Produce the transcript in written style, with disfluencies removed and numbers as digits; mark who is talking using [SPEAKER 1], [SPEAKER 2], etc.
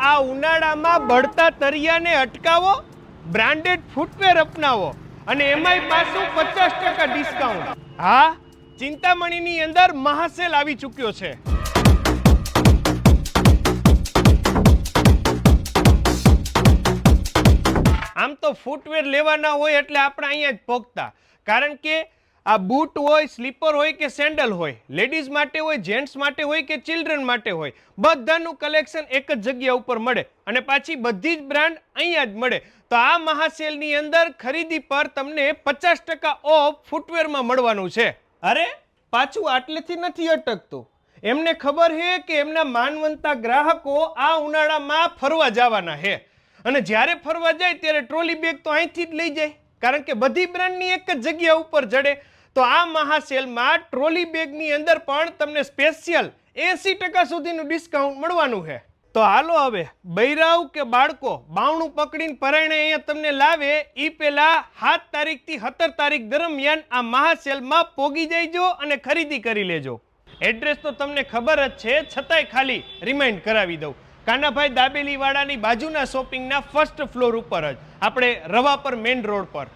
[SPEAKER 1] આ ઉનાળામાં બળતા તરિયાને અટકાવો, બ્રાન્ડેડ ફૂટવેર અપનાવો અને એમાંય પાછું 50% ડિસ્કાઉન્ટ. હા, ચિંતામણીની અંદર મહાસેલ આવી ચૂક્યો છે. આમ તો ફૂટવેર લેવાના હોય એટલે આપણે અહીંયા જ પહોંચતા, કારણ કે આ બૂટ હોય, સ્લીપર હોય કે સેન્ડલ હોય, લેડીઝ માટે હોય, જેન્ટ્સ માટે હોય કે ચિલ્ડ્રન માટે હોય, બધાનું કલેક્શન એક જ જગ્યા ઉપર મળે અને પાછી બધી જ બ્રાન્ડ અહીંયા જ મળે. તો આ મહાસેલની અંદર ખરીદી પર તમને 50% ઓફ ફૂટવેરમાં મળવાનું છે. અરે પાછું આટલેથી નથી અટકતું. એમને ખબર છે કે એમના માનવંતા ગ્રાહકો આ ઉનાળામાં ફરવા જવાના છે અને જ્યારે ફરવા જાય ત્યારે ટ્રોલી બેગ તો અહીંથી જ લઈ જાય, કારણ કે બધી બ્રાન્ડની એક જ જગ્યા ઉપર જડે. તો આ મહાસેલમાં ટ્રોલી બેગની અંદર પણ તમને સ્પેશિયલ 80% સુધીનું ડિસ્કાઉન્ટ મળવાનું છે. તો હાલો હવે બૈરાવ કે બાળકો બાવણું પકડીને પરાયણે અહીંયા તમને લાવે એ પહેલા 7 તારીખથી 17 તારીખ દરમિયાન આ મહાસેલમાં પોગી જઈજો અને ખરીદી કરી લેજો. એડ્રેસ તો તમને ખબર જ છે, છતાંય ખાલી રિમાઇન્ડ કરાવી દઉં. કાનાભાઈ દાબેલીવાળાની બાજુના શોપિંગના ફર્સ્ટ ફ્લોર ઉપર જ, આપણે રવા પર મેઇન રોડ પર.